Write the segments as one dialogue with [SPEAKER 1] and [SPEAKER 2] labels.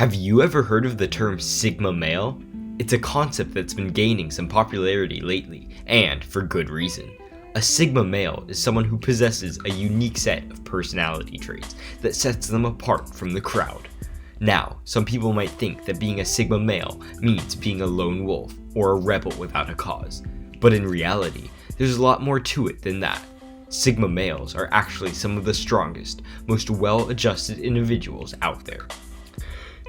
[SPEAKER 1] Have you ever heard of the term Sigma male? It's a concept that's been gaining some popularity lately, and for good reason. A Sigma male is someone who possesses a unique set of personality traits that sets them apart from the crowd. Now, some people might think that being a Sigma male means being a lone wolf or a rebel without a cause, but in reality, there's a lot more to it than that. Sigma males are actually some of the strongest, most well-adjusted individuals out there.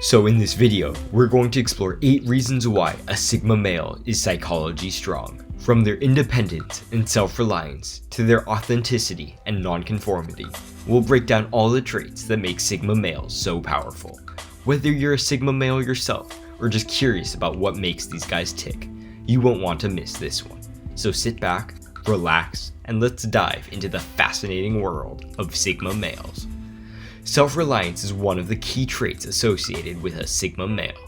[SPEAKER 1] So in this video, we're going to explore 8 reasons why a Sigma male is psychology strong. From their independence and self-reliance to their authenticity and non-conformity, we'll break down all the traits that make Sigma males so powerful. Whether you're a Sigma male yourself or just curious about what makes these guys tick, you won't want to miss this one. So sit back, relax, and let's dive into the fascinating world of Sigma males. Self-reliance is one of the key traits associated with a Sigma male.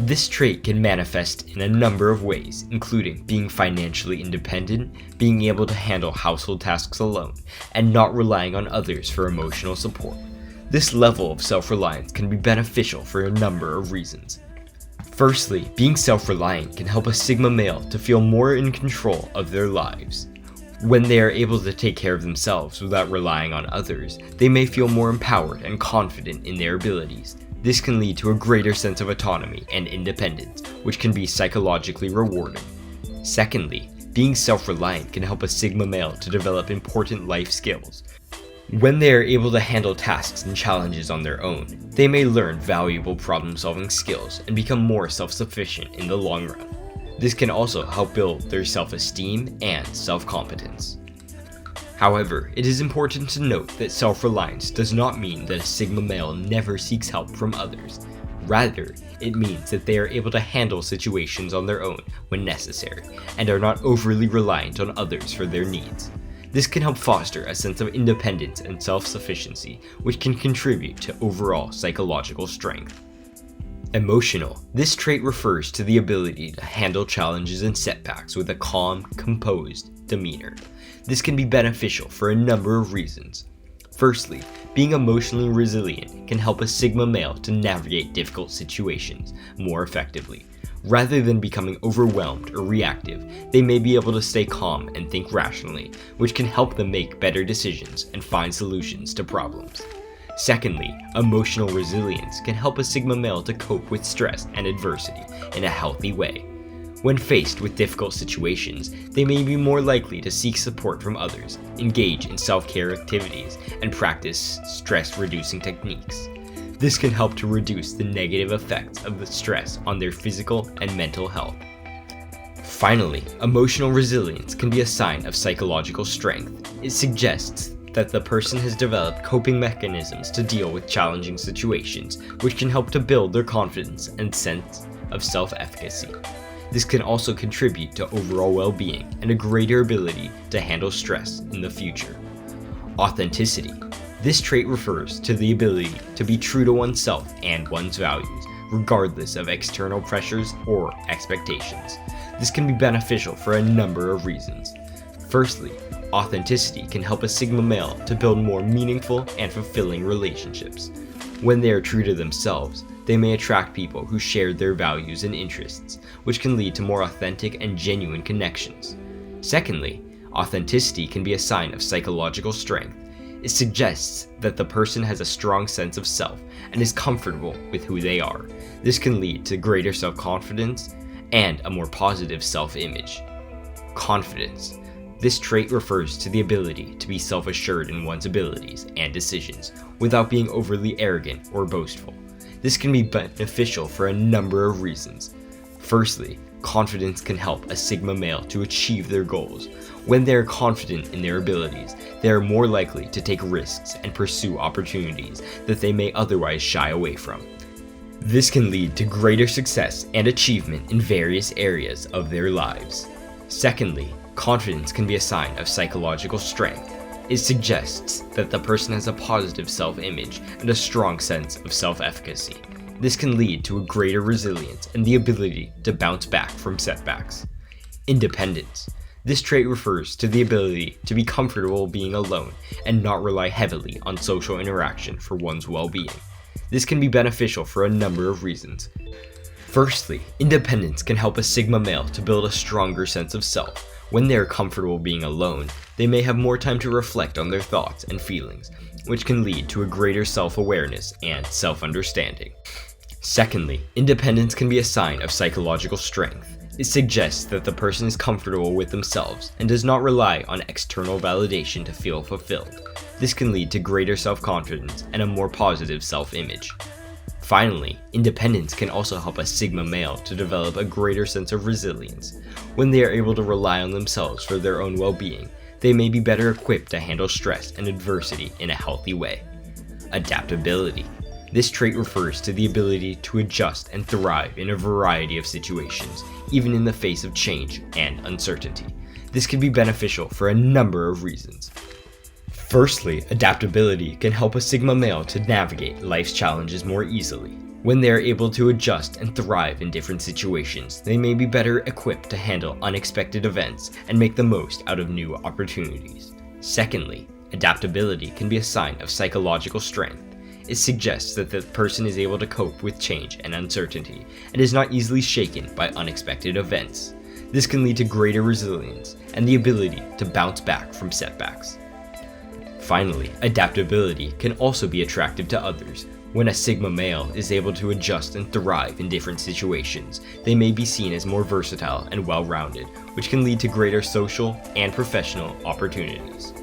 [SPEAKER 1] This trait can manifest in a number of ways, including being financially independent, being able to handle household tasks alone, and not relying on others for emotional support. This level of self-reliance can be beneficial for a number of reasons. Firstly, being self-reliant can help a Sigma male to feel more in control of their lives. When they are able to take care of themselves without relying on others, they may feel more empowered and confident in their abilities. This can lead to a greater sense of autonomy and independence, which can be psychologically rewarding. Secondly, being self-reliant can help a Sigma male to develop important life skills. When they are able to handle tasks and challenges on their own, they may learn valuable problem-solving skills and become more self-sufficient in the long run. This can also help build their self-esteem and self-competence. However, it is important to note that self-reliance does not mean that a Sigma male never seeks help from others. Rather, it means that they are able to handle situations on their own when necessary, and are not overly reliant on others for their needs. This can help foster a sense of independence and self-sufficiency, which can contribute to overall psychological strength. Emotional. This trait refers to the ability to handle challenges and setbacks with a calm, composed demeanor. This can be beneficial for a number of reasons. Firstly, being emotionally resilient can help a Sigma male to navigate difficult situations more effectively. Rather than becoming overwhelmed or reactive, they may be able to stay calm and think rationally, which can help them make better decisions and find solutions to problems. Secondly, emotional resilience can help a Sigma male to cope with stress and adversity in a healthy way. When faced with difficult situations, they may be more likely to seek support from others, engage in self-care activities, and practice stress-reducing techniques. This can help to reduce the negative effects of the stress on their physical and mental health. Finally, emotional resilience can be a sign of psychological strength. It suggests that the person has developed coping mechanisms to deal with challenging situations, which can help to build their confidence and sense of self-efficacy. This can also contribute to overall well-being and a greater ability to handle stress in the future. Authenticity. This trait refers to the ability to be true to oneself and one's values, regardless of external pressures or expectations. This can be beneficial for a number of reasons. Firstly, authenticity can help a Sigma male to build more meaningful and fulfilling relationships. When they are true to themselves, they may attract people who share their values and interests, which can lead to more authentic and genuine connections. Secondly, authenticity can be a sign of psychological strength. It suggests that the person has a strong sense of self and is comfortable with who they are. This can lead to greater self-confidence and a more positive self-image. Confidence. This trait refers to the ability to be self-assured in one's abilities and decisions without being overly arrogant or boastful. This can be beneficial for a number of reasons. Firstly, confidence can help a Sigma male to achieve their goals. When they are confident in their abilities, they are more likely to take risks and pursue opportunities that they may otherwise shy away from. This can lead to greater success and achievement in various areas of their lives. Secondly, confidence can be a sign of psychological strength. It suggests that the person has a positive self-image and a strong sense of self-efficacy. This can lead to a greater resilience and the ability to bounce back from setbacks. Independence. This trait refers to the ability to be comfortable being alone and not rely heavily on social interaction for one's well-being. This can be beneficial for a number of reasons. Firstly, independence can help a Sigma male to build a stronger sense of self. When they are comfortable being alone, they may have more time to reflect on their thoughts and feelings, which can lead to a greater self-awareness and self-understanding. Secondly, independence can be a sign of psychological strength. It suggests that the person is comfortable with themselves and does not rely on external validation to feel fulfilled. This can lead to greater self-confidence and a more positive self-image. Finally, independence can also help a Sigma male to develop a greater sense of resilience. When they are able to rely on themselves for their own well-being, they may be better equipped to handle stress and adversity in a healthy way. Adaptability. This trait refers to the ability to adjust and thrive in a variety of situations, even in the face of change and uncertainty. This can be beneficial for a number of reasons. Firstly, adaptability can help a Sigma male to navigate life's challenges more easily. When they are able to adjust and thrive in different situations, they may be better equipped to handle unexpected events and make the most out of new opportunities. Secondly, adaptability can be a sign of psychological strength. It suggests that the person is able to cope with change and uncertainty and is not easily shaken by unexpected events. This can lead to greater resilience and the ability to bounce back from setbacks. Finally, adaptability can also be attractive to others. When a Sigma male is able to adjust and thrive in different situations, they may be seen as more versatile and well-rounded, which can lead to greater social and professional opportunities.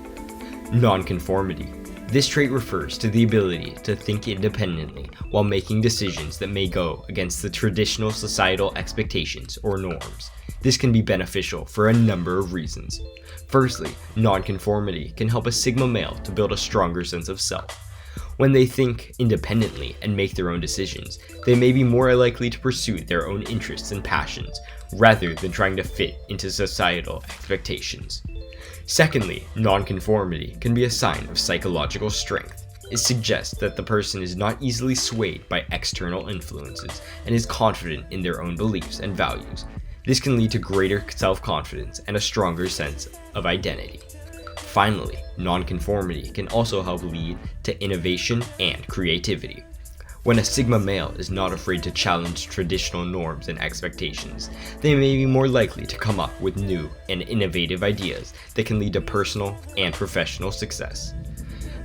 [SPEAKER 1] Non-conformity. This trait refers to the ability to think independently while making decisions that may go against the traditional societal expectations or norms. This can be beneficial for a number of reasons. Firstly, non-conformity can help a Sigma male to build a stronger sense of self. When they think independently and make their own decisions, they may be more likely to pursue their own interests and passions, rather than trying to fit into societal expectations. Secondly, non-conformity can be a sign of psychological strength. It suggests that the person is not easily swayed by external influences and is confident in their own beliefs and values. This can lead to greater self-confidence and a stronger sense of identity. Finally, non-conformity can also help lead to innovation and creativity. When a Sigma male is not afraid to challenge traditional norms and expectations, they may be more likely to come up with new and innovative ideas that can lead to personal and professional success.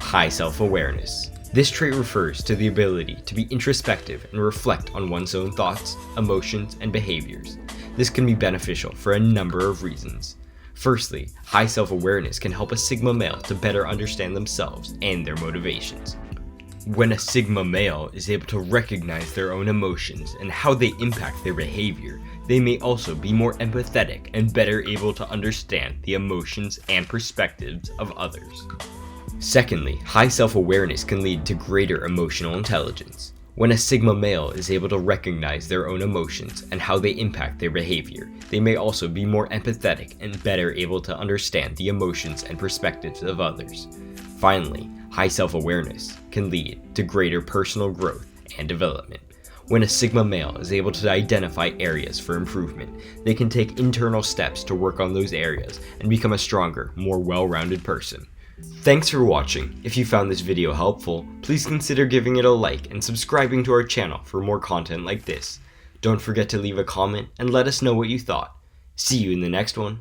[SPEAKER 1] High self-awareness. This trait refers to the ability to be introspective and reflect on one's own thoughts, emotions, and behaviors. This can be beneficial for a number of reasons. Firstly, high self-awareness can help a Sigma male to better understand themselves and their motivations. When a Sigma male is able to recognize their own emotions and how they impact their behavior, they may also be more empathetic and better able to understand the emotions and perspectives of others. Secondly, high self-awareness can lead to greater emotional intelligence. When a Sigma male is able to recognize their own emotions and how they impact their behavior, they may also be more empathetic and better able to understand the emotions and perspectives of others. Finally, high self-awareness can lead to greater personal growth and development. When a Sigma male is able to identify areas for improvement, they can take internal steps to work on those areas and become a stronger, more well-rounded person. Thanks for watching. If you found this video helpful, please consider giving it a like and subscribing to our channel for more content like this. Don't forget to leave a comment and let us know what you thought. See you in the next one.